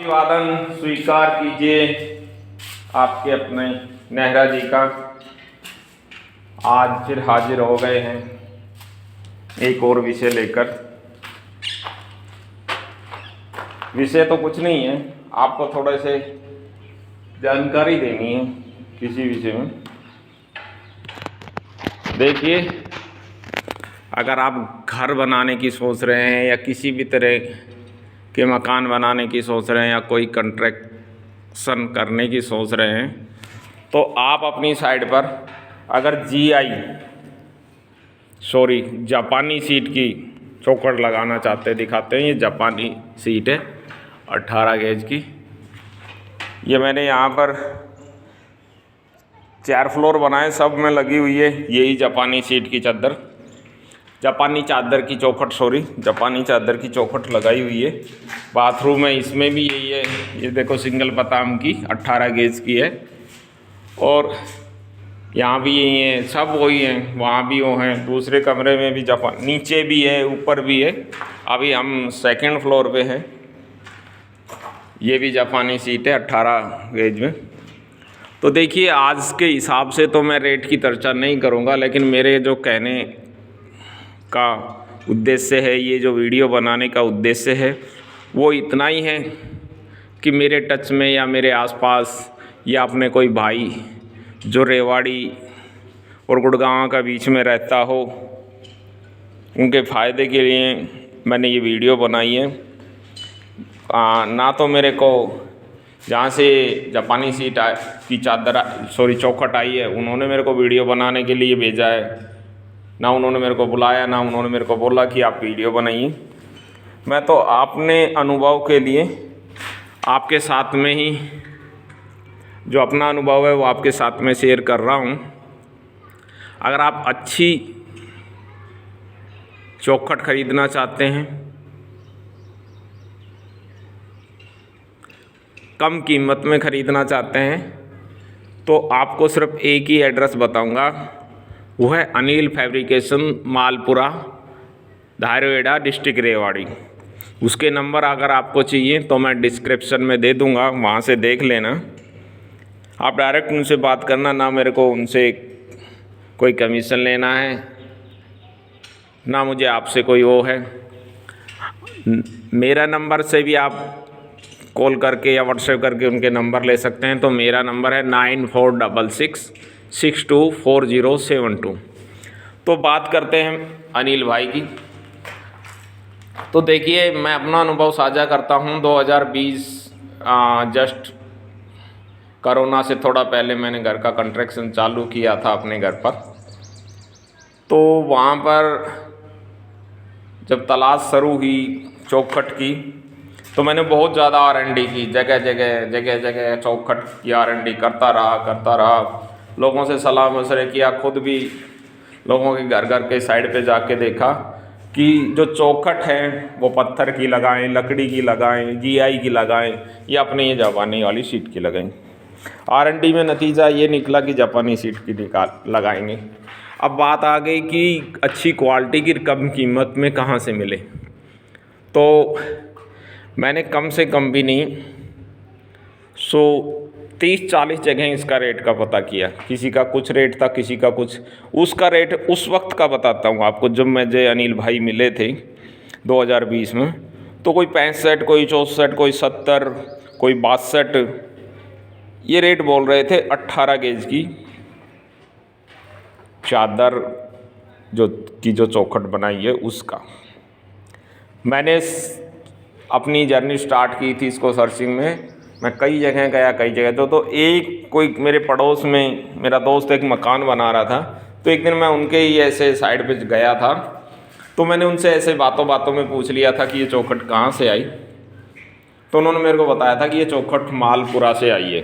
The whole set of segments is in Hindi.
अभिवादन स्वीकार कीजिए आपके अपने नेहरा जी का। आज फिर हाजिर हो गए हैं एक और विषय लेकर। विषय तो कुछ नहीं है, आपको थोड़े से जानकारी देनी है किसी विषय में। देखिए, अगर आप घर बनाने की सोच रहे हैं या किसी भी तरह के मकान बनाने की सोच रहे हैं या कोई कंस्ट्रक्शन करने की सोच रहे हैं, तो आप अपनी साइड पर अगर जापानी सीट की चौखट लगाना चाहते हैं, दिखाते हैं। ये जापानी सीट है 18 गेज की। ये मैंने यहाँ पर 4 फ्लोर बनाए, सब में लगी हुई है यही जापानी सीट की चादर, जापानी चादर की चौखट लगाई हुई है। बाथरूम है, इसमें भी यही है। ये देखो, सिंगल पताम की 18 गेज की है। और यहाँ भी यही है, सब वही हैं। वहाँ भी वो हैं, दूसरे कमरे में भी जापान, नीचे भी है, ऊपर भी है। अभी हम 2nd फ्लोर पे हैं। ये भी जापानी सीट है 18 गेज में। तो देखिए, आज के हिसाब से तो मैं रेट की चर्चा नहीं करूँगा, लेकिन मेरे जो कहने का उद्देश्य है, ये जो वीडियो बनाने का उद्देश्य है, वो इतना ही है कि मेरे टच में या मेरे आसपास या अपने कोई भाई जो रेवाड़ी और गुड़गांव का बीच में रहता हो, उनके फ़ायदे के लिए मैंने ये वीडियो बनाई है। ना तो मेरे को जहाँ से जापानी सीट की चौखट आई है, उन्होंने मेरे को वीडियो बनाने के लिए भेजा है, ना उन्होंने मेरे को बुलाया, ना उन्होंने मेरे को बोला कि आप वीडियो बनाइए। मैं तो अपने अनुभव के लिए आपके साथ में ही जो अपना अनुभव है वो आपके साथ में शेयर कर रहा हूँ। अगर आप अच्छी चौखट खरीदना चाहते हैं, कम कीमत में ख़रीदना चाहते हैं, तो आपको सिर्फ एक ही एड्रेस बताऊंगा। वो है अनिल फैब्रिकेशन, मालपुरा, धारवेड़ा, डिस्ट्रिक्ट रेवाड़ी। उसके नंबर अगर आपको चाहिए तो मैं डिस्क्रिप्शन में दे दूंगा, वहाँ से देख लेना। आप डायरेक्ट उनसे बात करना, ना मेरे को उनसे कोई कमीशन लेना है, ना मुझे आपसे कोई वो है। मेरा नंबर से भी आप कॉल करके या व्हाट्सएप करके उनके नंबर ले सकते हैं। तो मेरा नंबर है 9466624072। तो बात करते हैं अनिल भाई की। तो देखिए, मैं अपना अनुभव साझा करता हूँ। 2020 जस्ट कोरोना से थोड़ा पहले मैंने घर का कंस्ट्रक्शन चालू किया था अपने घर पर। तो वहाँ पर जब तलाश शुरू हुई चौखट की, तो मैंने बहुत ज़्यादा R&D की, जगह जगह चौखट की R&D करता रहा। लोगों से सलाह मशवरे किया, खुद भी लोगों के घर के साइड पे जाके देखा कि जो चौखट है वो पत्थर की लगाएं, लकड़ी की लगाएं, GI की लगाएं, या अपने ये जापानी वाली सीट की लगाएं। R&D में नतीजा ये निकला कि जापानी सीट की लगाएंगे। अब बात आ गई कि अच्छी क्वालिटी की कम कीमत में कहाँ से मिले। तो मैंने कम से कम भी नहीं 30-40 जगह इसका रेट का पता किया। किसी का कुछ रेट था, किसी का कुछ। उसका रेट उस वक्त का बताता हूँ आपको, जब मुझे अनिल भाई मिले थे 2020 में। तो कोई 65, कोई 64, कोई 70, कोई 62, ये रेट बोल रहे थे 18 गेज की चादर जो चौखट बनाई है उसका। मैंने अपनी जर्नी स्टार्ट की थी इसको सर्चिंग में। मैं कई जगह गया, तो एक कोई मेरे पड़ोस में मेरा दोस्त एक मकान बना रहा था। तो एक दिन मैं उनके ही ऐसे साइड पे गया था, तो मैंने उनसे ऐसे बातों में पूछ लिया था कि ये चौखट कहाँ से आई। तो उन्होंने मेरे को बताया था कि ये चौखट मालपुरा से आई है।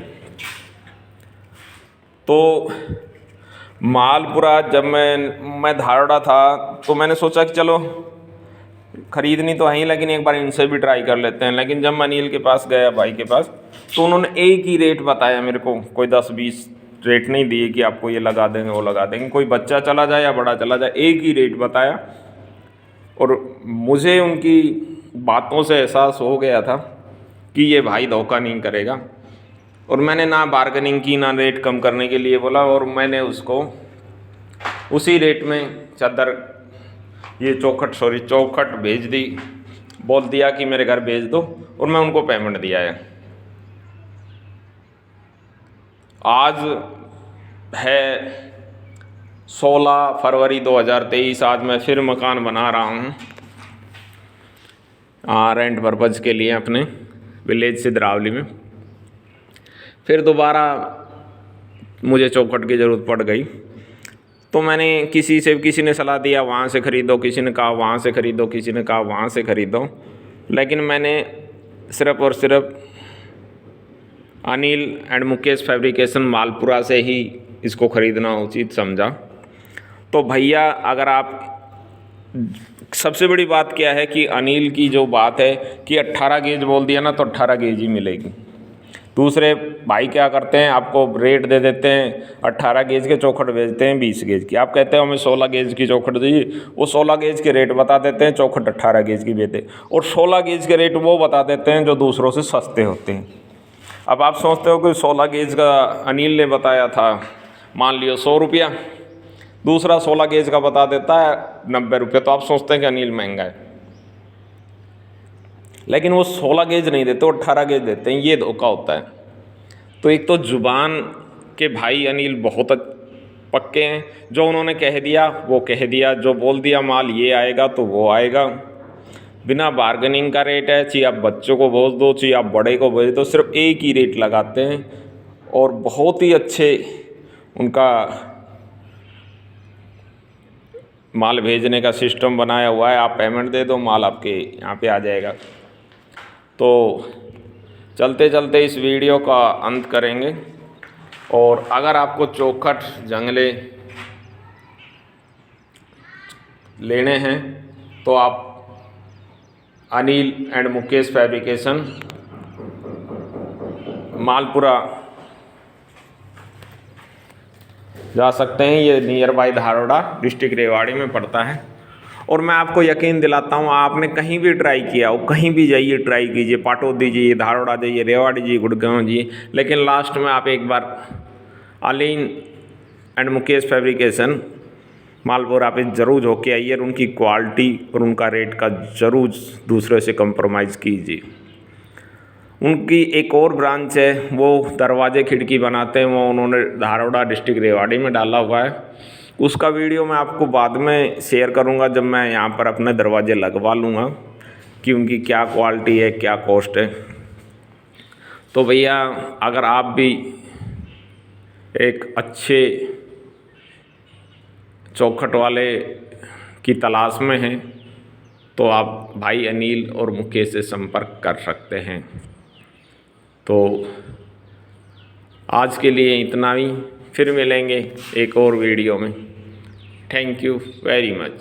तो मालपुरा जब मैं धारड़ा था, तो मैंने सोचा कि चलो ख़रीदनी तो है ही, लेकिन एक बार इनसे भी ट्राई कर लेते हैं। लेकिन जब मैं अनिल के पास गया, भाई के पास, तो उन्होंने एक ही रेट बताया मेरे को। कोई 10-20 रेट नहीं दिए कि आपको ये लगा देंगे, वो लगा देंगे। कोई बच्चा चला जाए या बड़ा चला जाए, एक ही रेट बताया। और मुझे उनकी बातों से एहसास हो गया था कि ये भाई धोखा नहीं करेगा। और मैंने ना बार्गेनिंग की, ना रेट कम करने के लिए बोला, और मैंने उसको उसी रेट में चादर, ये चौखट भेज दी, बोल दिया कि मेरे घर भेज दो, और मैं उनको पेमेंट दिया है। आज है 16 फरवरी 2023। आज मैं फिर मकान बना रहा हूँ रेंट पर्पज़ के लिए अपने विलेज सिद्धरावली में। फिर दोबारा मुझे चौखट की ज़रूरत पड़ गई, तो मैंने किसी ने सलाह दिया वहाँ से ख़रीदो, किसी ने कहा वहाँ से ख़रीदो, किसी ने कहा वहाँ से ख़रीदो, लेकिन मैंने सिर्फ़ और सिर्फ अनिल एंड मुकेश फैब्रिकेशन मालपुरा से ही इसको ख़रीदना उचित समझा। तो भैया, अगर आप, सबसे बड़ी बात क्या है कि अनिल की जो बात है कि 18 गेज बोल दिया ना तो 18 गेज ही मिलेगी। दूसरे भाई क्या करते हैं, आपको रेट दे देते हैं, 18 गेज के चौखट भेजते हैं 20 गेज की, आप कहते हैं हमें 16 गेज की चौखट दीजिए, वो 16 गेज के रेट बता देते हैं, चौखट 18 गेज की भेजते, और 16 गेज के रेट वो बता देते हैं जो दूसरों से सस्ते होते हैं। अब आप सोचते हो कि 16 गेज का अनिल ने बताया था मान लियो 100 रुपया, दूसरा 16 गेज का बता देता है 90 रुपये, तो आप सोचते हैं कि अनिल महंगा है, लेकिन वो 16 गेज नहीं देते, वो 18 गेज देते हैं। ये धोखा होता है। तो एक तो जुबान के भाई अनिल बहुत पक्के हैं, जो उन्होंने कह दिया वो कह दिया, जो बोल दिया माल ये आएगा तो वो आएगा, बिना बार्गेनिंग का रेट है, चाहे आप बच्चों को भेज दो, चाहे आप बड़े को भेज दो, सिर्फ एक ही रेट लगाते हैं, और बहुत ही अच्छे उनका माल भेजने का सिस्टम बनाया हुआ है। आप पेमेंट दे दो, माल आपके यहाँ पे आ जाएगा। तो चलते चलते इस वीडियो का अंत करेंगे, और अगर आपको चौखट जंगले लेने हैं तो आप अनिल एंड मुकेश फैब्रिकेशन मालपुरा जा सकते हैं। ये नियर बाय धारोड़ा, डिस्ट्रिक्ट रेवाड़ी में पड़ता है। और मैं आपको यकीन दिलाता हूँ, आपने कहीं भी ट्राई किया हो, कहीं भी जाइए ट्राई कीजिए, पाटौदी जाइए, धारोड़ा जाइए, रेवाड़ी जाइए, गुड़गांव जाइए, लेकिन लास्ट में आप एक बार अनिल एंड मुकेश फैब्रिकेशन मालपुरा पे ज़रूर होके आइए, और उनकी क्वालिटी और उनका रेट का ज़रूर दूसरे से कंप्रोमाइज़ कीजिए। उनकी एक और ब्रांच है, वो दरवाजे खिड़की बनाते हैं, वो उन्होंने धारोड़ा डिस्ट्रिक्ट रेवाड़ी में डाला हुआ है। उसका वीडियो मैं आपको बाद में शेयर करूंगा, जब मैं यहाँ पर अपने दरवाजे लगवा लूँगा, कि उनकी क्या क्वालिटी है, क्या कॉस्ट है। तो भैया, अगर आप भी एक अच्छे चौखट वाले की तलाश में हैं तो आप भाई अनिल और मुकेश से संपर्क कर सकते हैं। तो आज के लिए इतना ही, फिर मिलेंगे एक और वीडियो में। Thank you very much.